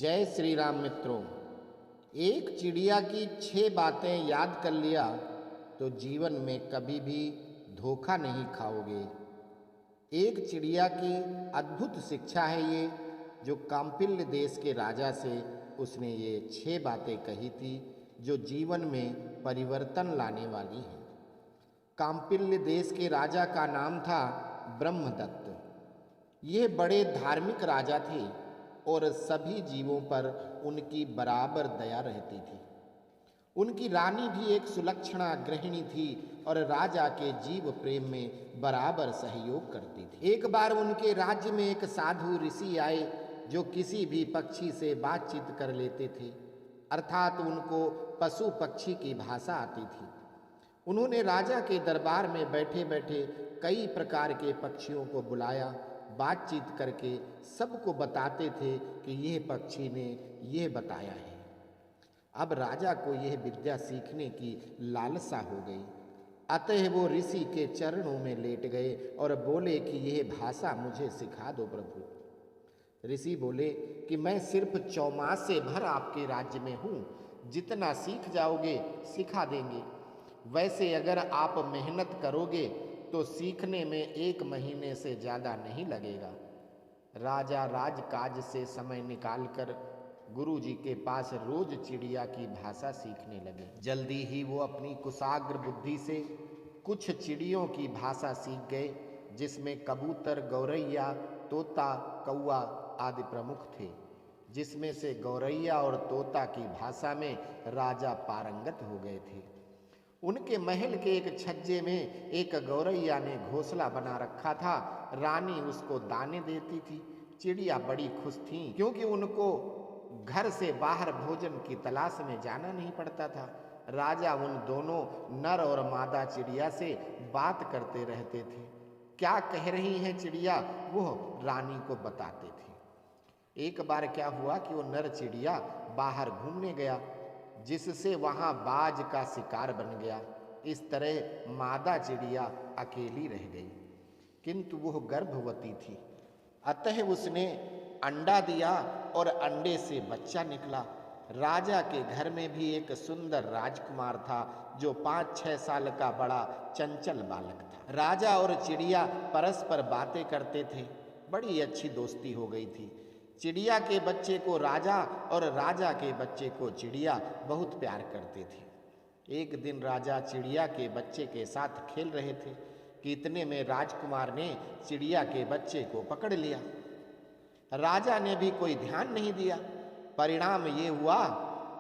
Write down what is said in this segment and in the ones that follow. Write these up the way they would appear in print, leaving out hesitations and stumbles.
जय श्री राम मित्रों। एक चिड़िया की 6 बातें याद कर लिया तो जीवन में कभी भी धोखा नहीं खाओगे। एक चिड़िया की अद्भुत शिक्षा है ये, जो काम्पिल्य देश के राजा से उसने ये 6 बातें कही थी जो जीवन में परिवर्तन लाने वाली हैं। काम्पिल्य देश के राजा का नाम था ब्रह्मदत्त। ये बड़े धार्मिक राजा थे और सभी जीवों पर उनकी बराबर दया रहती थी। उनकी रानी भी एक सुलक्षणा गृहिणी थी और राजा के जीव प्रेम में बराबर सहयोग करती थी। एक बार उनके राज्य में एक साधु ऋषि आए जो किसी भी पक्षी से बातचीत कर लेते थे, अर्थात उनको पशु पक्षी की भाषा आती थी। उन्होंने राजा के दरबार में बैठे बैठे कई प्रकार के पक्षियों को बुलाया, बातचीत करके सबको बताते थे कि यह पक्षी ने यह बताया है। अब राजा को यह विद्या सीखने की लालसा हो गई, अतः वो ऋषि के चरणों में लेट गए और बोले कि यह भाषा मुझे सिखा दो प्रभु। ऋषि बोले कि मैं सिर्फ 4 मास से भर आपके राज्य में हूँ, जितना सीख जाओगे सिखा देंगे। वैसे अगर आप मेहनत करोगे तो सीखने में 1 महीने से ज़्यादा नहीं लगेगा। राजा राजकाज से समय निकालकर गुरु जी के पास रोज चिड़िया की भाषा सीखने लगे। जल्दी ही वो अपनी कुशाग्र बुद्धि से कुछ चिड़ियों की भाषा सीख गए, जिसमें कबूतर, गौरैया, तोता, कौआ आदि प्रमुख थे। जिसमें से गौरैया और तोता की भाषा में राजा पारंगत हो गए थे। उनके महल के एक छज्जे में एक गौरैया ने घोंसला बना रखा था। रानी उसको दाने देती थी। चिड़िया बड़ी खुश थीं, क्योंकि उनको घर से बाहर भोजन की तलाश में जाना नहीं पड़ता था। राजा उन दोनों नर और मादा चिड़िया से बात करते रहते थे। क्या कह रही हैं चिड़िया, वो रानी को बताते थे। एक बार क्या हुआ कि वो नर चिड़िया बाहर घूमने गया, जिससे वहां बाज का शिकार बन गया। इस तरह मादा चिड़िया अकेली रह गई, किंतु वह गर्भवती थी, अतः उसने अंडा दिया और अंडे से बच्चा निकला। राजा के घर में भी एक सुंदर राजकुमार था, जो 5-6 साल का बड़ा चंचल बालक था। राजा और चिड़िया परस्पर बातें करते थे। बड़ी अच्छी दोस्ती हो गई थी। चिड़िया के बच्चे को राजा और राजा के बच्चे को चिड़िया बहुत प्यार करते थे। एक दिन राजा चिड़िया के बच्चे के साथ खेल रहे थे कि इतने में राजकुमार ने चिड़िया के बच्चे को पकड़ लिया। राजा ने भी कोई ध्यान नहीं दिया। परिणाम ये हुआ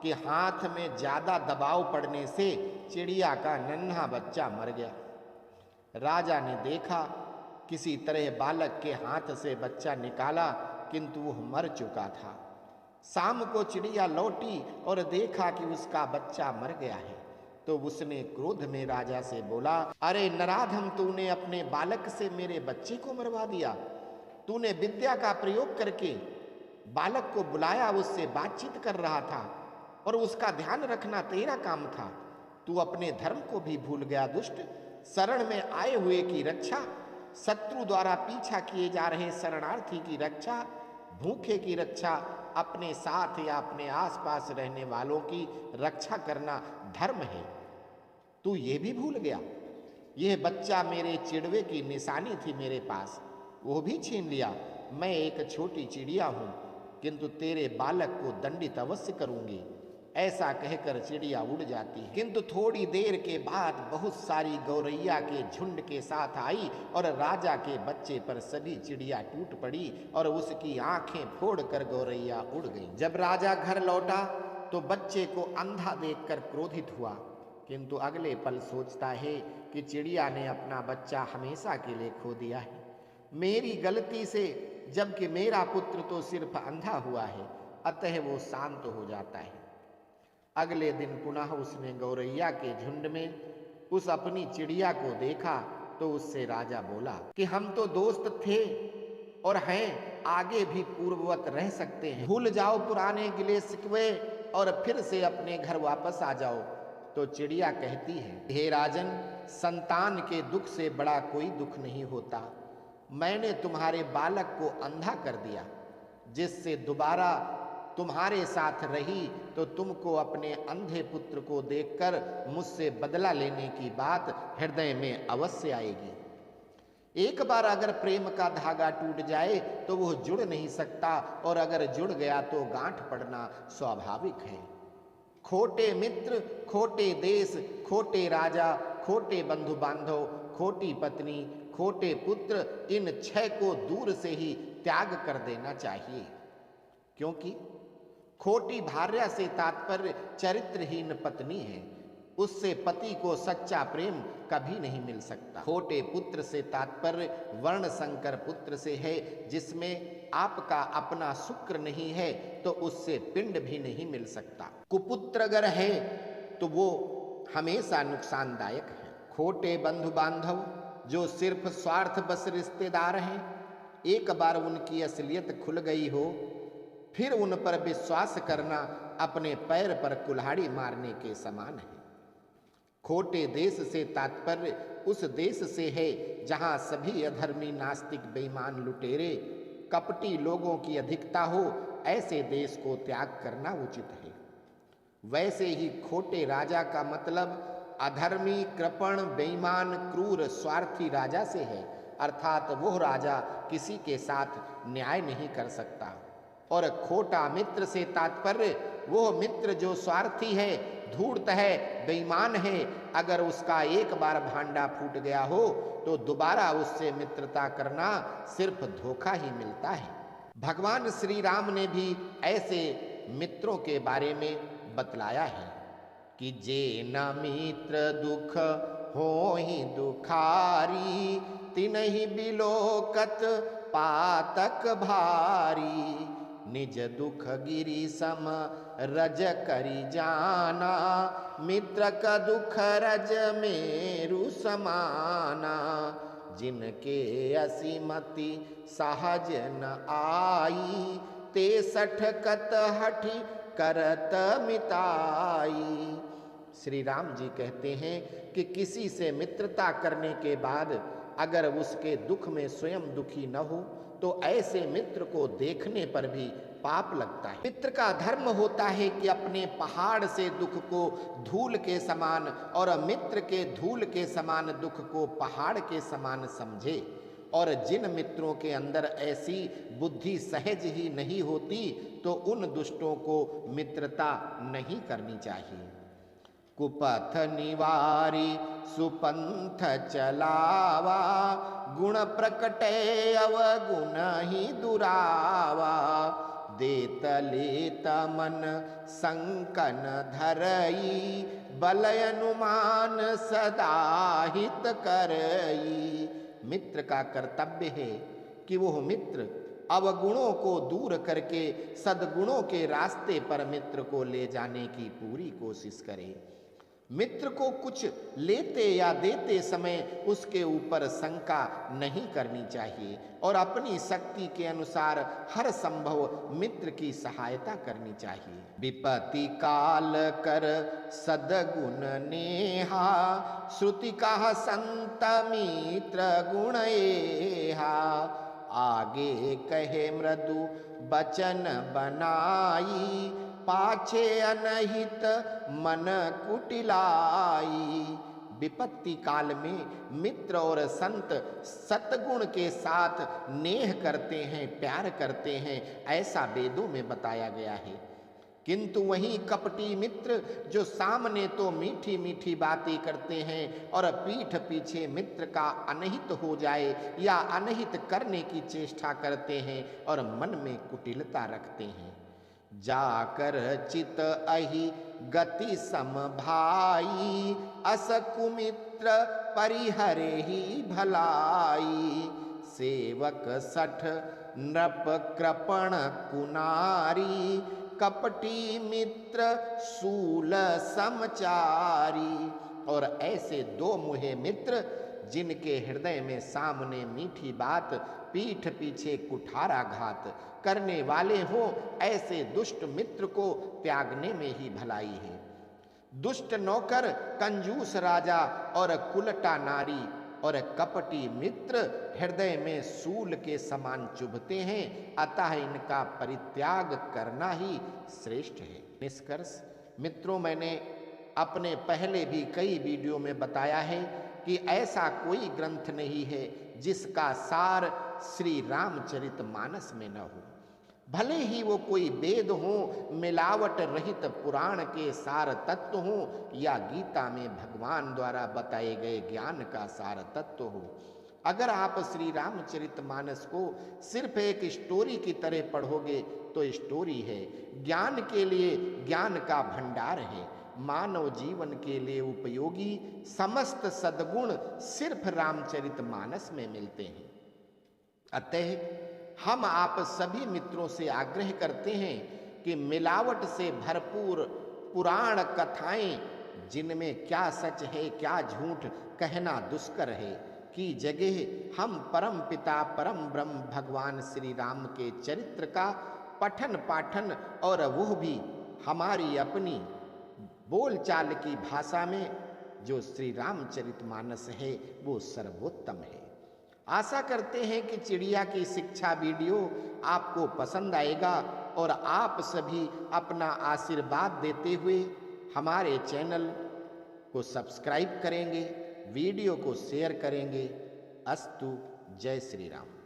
कि हाथ में ज्यादा दबाव पड़ने से चिड़िया का नन्हा बच्चा मर गया। राजा ने देखा, किसी तरह बालक के हाथ से बच्चा निकाला, किंतु वह मर चुका था। शाम को चिड़िया लौटी और देखा कि उसका बच्चा मर गया है, तो उसने क्रोध में राजा से बोला, अरे नराधम, तूने अपने बालक से मेरे बच्चे को मरवा दिया। तूने विद्या का प्रयोग करके बालक को बुलाया, उससे बातचीत कर रहा था और उसका ध्यान रखना तेरा काम था। तू अपने धर्म को भी भूल गया दुष्ट। शरण में आए हुए की रक्षा, शत्रु द्वारा पीछा किए जा रहे शरणार्थी की रक्षा, भूखे की रक्षा, अपने साथ या अपने आसपास रहने वालों की रक्षा करना धर्म है। तू ये भी भूल गया। यह बच्चा मेरे चिड़वे की निशानी थी मेरे पास, वो भी छीन लिया। मैं एक छोटी चिड़िया हूं, किंतु तेरे बालक को दंडित अवश्य करूंगी। ऐसा कहकर चिड़िया उड़ जाती है, किंतु थोड़ी देर के बाद बहुत सारी गौरैया के झुंड के साथ आई और राजा के बच्चे पर सभी चिड़िया टूट पड़ी और उसकी आंखें फोड़कर गौरैया उड़ गई। जब राजा घर लौटा तो बच्चे को अंधा देखकर क्रोधित हुआ, किंतु अगले पल सोचता है कि चिड़िया ने अपना बच्चा हमेशा के लिए खो दिया है, मेरी गलती से, जबकि मेरा पुत्र तो सिर्फ अंधा हुआ है। अतः वो शांत हो जाता है। अगले दिन पुनः उसने गौरैया के झुंड में उस अपनी चिड़िया को देखा, तो उससे राजा बोला कि हम तो दोस्त थे और हैं, आगे भी पूर्ववत रह सकते हैं। भूल जाओ पुराने गिले शिकवे और फिर से अपने घर वापस आ जाओ। तो चिड़िया कहती है, हे राजन, संतान के दुख से बड़ा कोई दुख नहीं होता। मैंने तुम्हारे बालक को अंधा कर दिया, जिससे दोबारा तुम्हारे साथ रही तो तुमको अपने अंधे पुत्र को देखकर मुझसे बदला लेने की बात हृदय में अवश्य आएगी। एक बार अगर प्रेम का धागा टूट जाए तो वह जुड़ नहीं सकता, और अगर जुड़ गया तो गांठ पड़ना स्वाभाविक है। खोटे मित्र, खोटे देश, खोटे राजा, खोटे बंधु बांधव, खोटी पत्नी, खोटे पुत्र, इन 6 को दूर से ही त्याग कर देना चाहिए। क्योंकि खोटी भार्या से तात्पर्य चरित्रहीन पत्नी है, उससे पति को सच्चा प्रेम कभी नहीं मिल सकता। खोटे पुत्र से तात्पर्य वर्ण संकर पुत्र से है, जिसमें आपका अपना शुक्र नहीं है तो उससे पिंड भी नहीं मिल सकता। कुपुत्र अगर है तो वो हमेशा नुकसानदायक है। खोटे बंधु बांधव जो सिर्फ स्वार्थ बस रिश्तेदार हैं, एक बार उनकी असलियत खुल गई हो फिर उन पर विश्वास करना अपने पैर पर कुल्हाड़ी मारने के समान है। खोटे देश से तात्पर्य उस देश से है जहां सभी अधर्मी, नास्तिक, बेईमान, लुटेरे, कपटी लोगों की अधिकता हो, ऐसे देश को त्याग करना उचित है। वैसे ही खोटे राजा का मतलब अधर्मी, कृपण, बेईमान, क्रूर, स्वार्थी राजा से है, अर्थात वह राजा किसी के साथ न्याय नहीं कर सकता। और खोटा मित्र से तात्पर्य वो मित्र जो स्वार्थी है, धूर्त है, बेईमान है, अगर उसका एक बार भांडा फूट गया हो तो दोबारा उससे मित्रता करना सिर्फ धोखा ही मिलता है। भगवान श्री राम ने भी ऐसे मित्रों के बारे में बतलाया है कि जे न मित्र दुख होहि दुखारी, तिनहि बिलोकत पातक भारी। निज दुख गिरि सम रज करि जाना, मित्र का दुख रज मेरु समाना। जिनके असीमति सहज न आई, ते सठ कत हठि करत मिताई। श्री राम जी कहते हैं कि किसी से मित्रता करने के बाद अगर उसके दुख में स्वयं दुखी न हो तो ऐसे मित्र को देखने पर भी पाप लगता है। मित्र का धर्म होता है कि अपने पहाड़ से दुख को धूल के समान और मित्र के धूल के समान दुख को पहाड़ के समान समझे। और जिन मित्रों के अंदर ऐसी बुद्धि सहज ही नहीं होती तो उन दुष्टों को मित्रता नहीं करनी चाहिए। कुपथ निवारी सुपंथ चलावा, गुण प्रकटे अवगुण ही दुरावा। देत लेत मन संकन धरई, बलय अनुमान सदा हित करई। मित्र का कर्तव्य है कि वह मित्र अवगुणों को दूर करके सद्गुणों के रास्ते पर मित्र को ले जाने की पूरी कोशिश करे। मित्र को कुछ लेते या देते समय उसके ऊपर शंका नहीं करनी चाहिए और अपनी शक्ति के अनुसार हर संभव मित्र की सहायता करनी चाहिए। विपत्ति काल कर सद्गुण नेहा, श्रुति कहा संत मित्र गुण एहा। आगे कहे मृदु बचन बनाई, पाछे अनहित मन कुटिलाई। विपत्ति काल में मित्र और संत सतगुण के साथ नेह करते हैं, प्यार करते हैं, ऐसा वेदों में बताया गया है। किंतु वहीं कपटी मित्र जो सामने तो मीठी मीठी बातें करते हैं और पीठ पीछे मित्र का अनहित हो जाए या अनहित करने की चेष्टा करते हैं और मन में कुटिलता रखते हैं। जाकर चित अहि गति सम भाई, अस कुमित्र परिहरे ही भलाई। सेवक सठ नृप कृपण कुनारी, कपटी मित्र सूल समचारी। और ऐसे दो मुहे मित्र जिनके हृदय में सामने मीठी बात, पीठ पीछे कुठारा घात करने वाले हो, ऐसे दुष्ट मित्र को त्यागने में ही भलाई है। दुष्ट नौकर, कंजूस राजा और कुलटा नारी और कपटी मित्र हृदय में सूल के समान चुभते हैं, अतः इनका परित्याग करना ही श्रेष्ठ है। निष्कर्ष मित्रों, मैंने अपने पहले भी कई वीडियो में बताया है कि ऐसा कोई ग्रंथ नहीं है जिसका सार श्री रामचरितमानस में न हो। भले ही वो कोई वेद हो, मिलावट रहित पुराण के सार तत्व हो, या गीता में भगवान द्वारा बताए गए ज्ञान का सार तत्व हो। अगर आप श्री रामचरितमानस को सिर्फ एक स्टोरी की तरह पढ़ोगे तो स्टोरी है, ज्ञान के लिए ज्ञान का भंडार है। मानव जीवन के लिए उपयोगी समस्त सद्गुण सिर्फ रामचरितमानस में मिलते हैं। अतः हम आप सभी मित्रों से आग्रह करते हैं कि मिलावट से भरपूर पुराण कथाएं, जिनमें क्या सच है क्या झूठ कहना दुष्कर है, की जगह हम परम पिता परम ब्रह्म भगवान श्री राम के चरित्र का पठन पाठन, और वह भी हमारी अपनी बोलचाल की भाषा में, जो श्री रामचरितमानस है वो सर्वोत्तम है। आशा करते हैं कि चिड़िया की शिक्षा वीडियो आपको पसंद आएगा और आप सभी अपना आशीर्वाद देते हुए हमारे चैनल को सब्सक्राइब करेंगे, वीडियो को शेयर करेंगे। अस्तु। जय श्री राम।